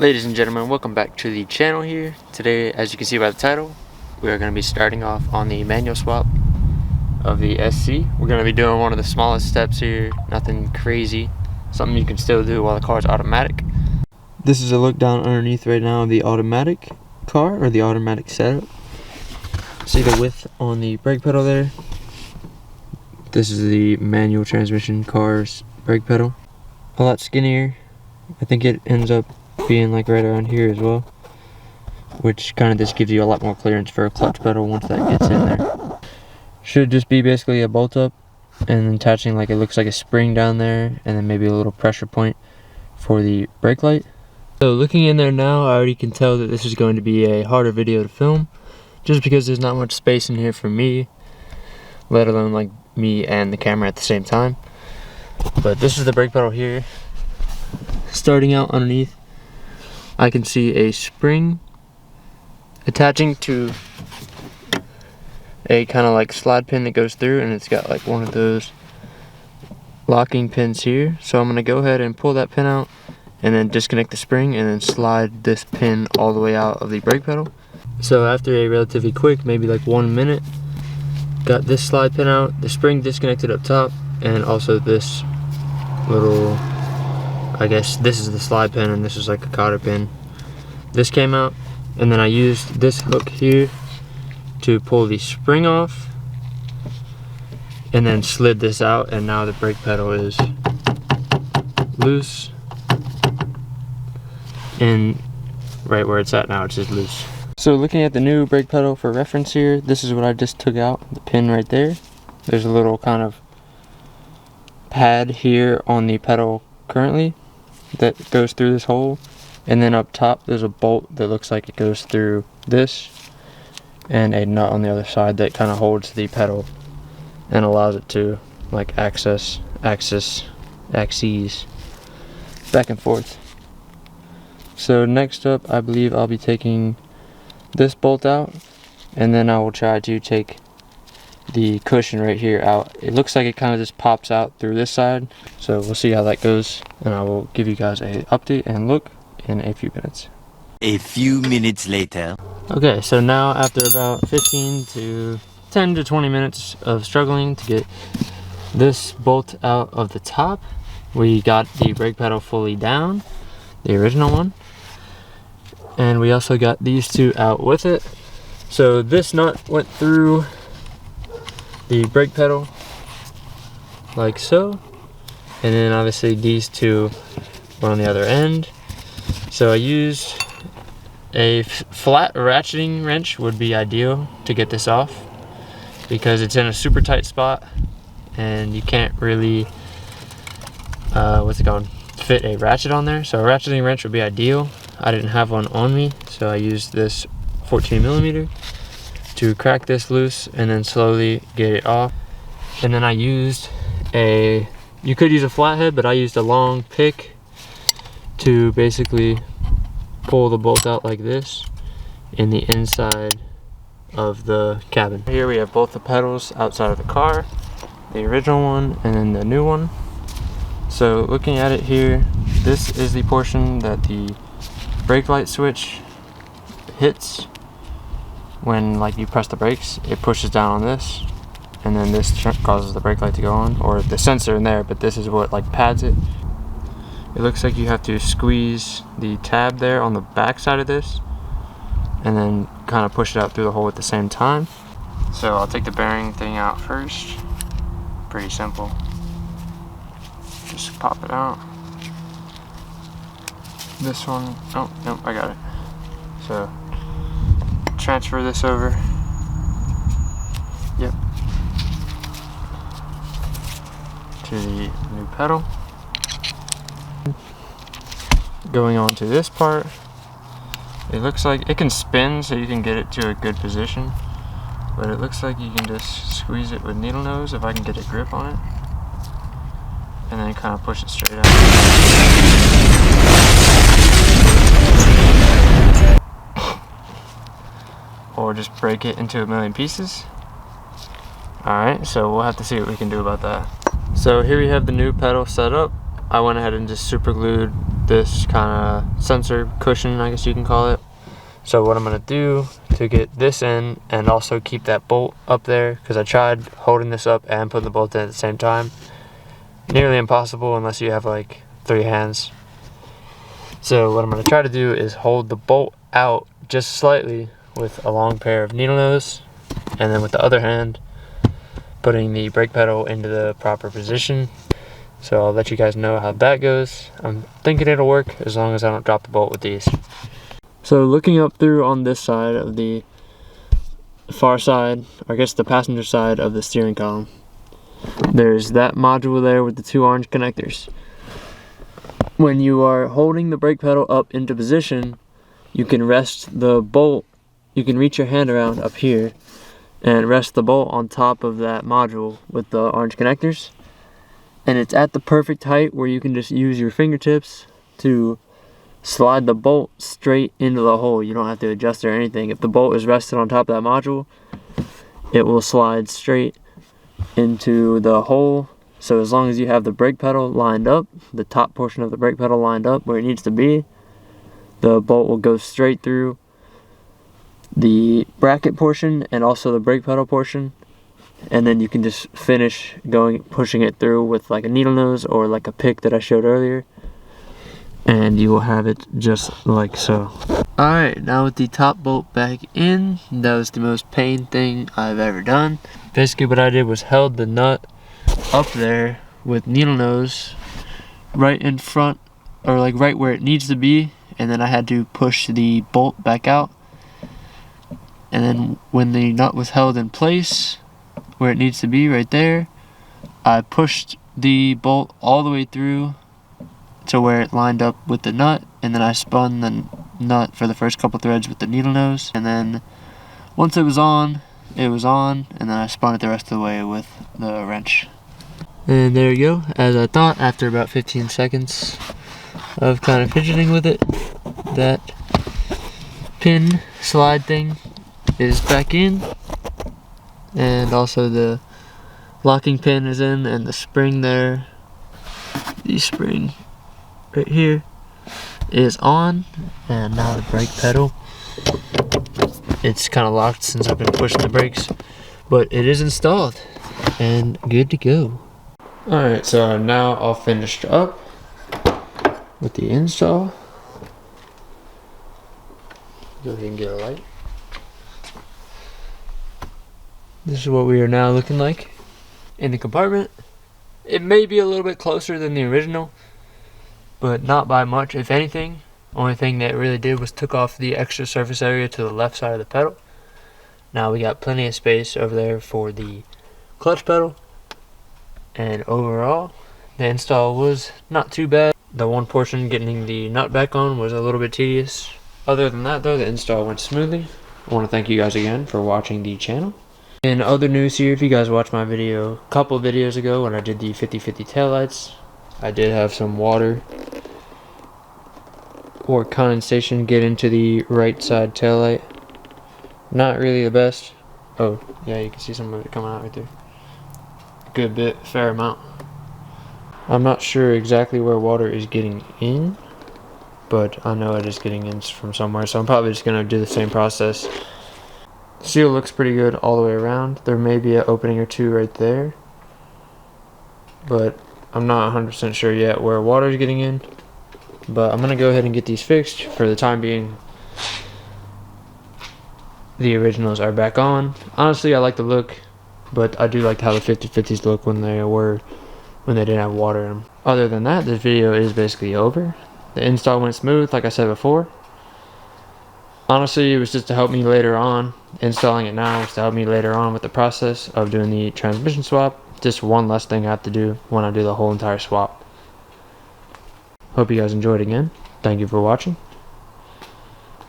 Ladies and gentlemen, welcome back to the channel here. Today, as you can see by the title, we are going to be starting off on the manual swap of the SC. We're going to be doing one of the smallest steps here, nothing crazy, something you can still do while the car is automatic. This is a look down underneath right now of the automatic car, or the automatic setup. See the width on the brake pedal there? This is the manual transmission car's brake pedal. A lot skinnier. I think it ends up being like right around here as well, which kind of just gives you a lot more clearance for a clutch pedal once that gets in there. Should just be basically a bolt up and attaching, like, it looks like a spring down there, and then maybe a little pressure point for the brake light. So looking in there now, I already can tell that this is going to be a harder video to film, just because there's not much space in here for me, let alone like me and the camera at the same time. But this is the brake pedal here. Starting out underneath, I can see a spring attaching to a kind of like slide pin that goes through, and it's got like one of those locking pins here. So I'm going to go ahead and pull that pin out and then disconnect the spring and then slide this pin all the way out of the brake pedal. So after a relatively quick, maybe like 1 minute, got this slide pin out, the spring disconnected up top, and also this little, I guess this is the slide pin and this is like a cotter pin. This came out, and then I used this hook here to pull the spring off and then slid this out, and now the brake pedal is loose, and right where it's at now, it's just loose. So looking at the new brake pedal for reference here, this is what I just took out, the pin right there. There's a little kind of pad here on the pedal currently that goes through this hole, and then up top there's a bolt that looks like it goes through this, and a nut on the other side that kind of holds the pedal and allows it to like axes back and forth. So next up, I believe I'll be taking this bolt out, and then I will try to take the cushion right here out. It looks like it kind of just pops out through this side, so we'll see how that goes, and I will give you guys a update and look in a few minutes. A few minutes later. Okay, so now after about 10 to 20 minutes of struggling to get this bolt out of the top, we got the brake pedal fully down, the original one, and we also got these two out with it. So this nut went through the brake pedal like so, and then obviously these two were on the other end. So I used a flat ratcheting wrench, would be ideal to get this off, because it's in a super tight spot and you can't really fit a ratchet on there. So a ratcheting wrench would be ideal. I didn't have one on me, so I used this 14mm to crack this loose and then slowly get it off. And then I used you could use a flathead, but I used a long pick to basically pull the bolt out like this in the inside of the cabin. Here we have both the pedals outside of the car, the original one and then the new one. So looking at it here, this is the portion that the brake light switch hits. When like you press the brakes, it pushes down on this, and then this causes the brake light to go on, or the sensor in there, but this is what like pads it. It looks like you have to squeeze the tab there on the back side of this and then kind of push it out through the hole at the same time. So I'll take the bearing thing out first. Pretty simple. Just pop it out. This one, oh, nope, I got it. So transfer this over. Yep. To the new pedal. Going on to this part, it looks like it can spin, so you can get it to a good position, but it looks like you can just squeeze it with needle nose if I can get a grip on it, and then kind of push it straight out. Or just break it into a million pieces. Alright, so we'll have to see what we can do about that. So here we have the new pedal set up. I went ahead and just super glued this kind of sensor cushion, I guess you can call it. So what I'm going to do to get this in and also keep that bolt up there, because I tried holding this up and putting the bolt in at the same time. Nearly impossible unless you have like 3 hands. So what I'm going to try to do is hold the bolt out just slightly with a long pair of needle nose, and then with the other hand putting the brake pedal into the proper position. So I'll let you guys know how that goes. I'm thinking it'll work as long as I don't drop the bolt with these. So looking up through on this side of the far side, or I guess the passenger side of the steering column, there's that module there with the 2 orange connectors. When you are holding the brake pedal up into position, you can rest the bolt, you can reach your hand around up here and rest the bolt on top of that module with the orange connectors. And it's at the perfect height where you can just use your fingertips to slide the bolt straight into the hole. You don't have to adjust or anything. If the bolt is rested on top of that module, it will slide straight into the hole. So as long as you have the brake pedal lined up, the top portion of the brake pedal lined up where it needs to be, the bolt will go straight through the bracket portion and also the brake pedal portion, and then you can just finish pushing it through with like a needle nose or like a pick that I showed earlier, and you will have it just like so. Alright, now with the top bolt back in, that was the most pain thing I've ever done. Basically what I did was held the nut up there with needle nose right in front, or like right where it needs to be, and then I had to push the bolt back out. And then when the nut was held in place where it needs to be right there, I pushed the bolt all the way through to where it lined up with the nut, and then I spun the nut for the first couple threads with the needle nose, and then once it was on, and then I spun it the rest of the way with the wrench. And there you go, as I thought, after about 15 seconds of kind of fidgeting with it, that pin slide thing is back in, and also the locking pin is in, and the spring there, the spring right here is on. And now the brake pedal, it's kind of locked since I've been pushing the brakes, but it is installed and good to go. Alright, so I'm now all finished up with the install. Go ahead and get a light. This is what we are now looking like in the compartment. It may be a little bit closer than the original, but not by much, if anything. Only thing that it really did was took off the extra surface area to the left side of the pedal. Now we got plenty of space over there for the clutch pedal. And overall, the install was not too bad. The one portion getting the nut back on was a little bit tedious. Other than that though, the install went smoothly. I want to thank you guys again for watching the channel. In other news here, if you guys watched my video a couple videos ago when I did the 50/50 taillights, I did have some water or condensation get into the right side taillight. Not really the best. Oh, yeah, you can see some of it coming out right there. Good bit, fair amount. I'm not sure exactly where water is getting in, but I know it is getting in from somewhere, so I'm probably just going to do the same process. Seal looks pretty good all the way around. There may be an opening or two right there, but I'm not 100% sure yet where water is getting in. But I'm going to go ahead and get these fixed. For the time being, the originals are back on. Honestly, I like the look, but I do like how the 50/50s look when they didn't have water in them. Other than that, this video is basically over. The install went smooth, like I said before. Honestly, it was just to help me later on. Installing it now was to help me later on with the process of doing the transmission swap. Just one less thing I have to do when I do the whole entire swap. Hope you guys enjoyed again. Thank you for watching.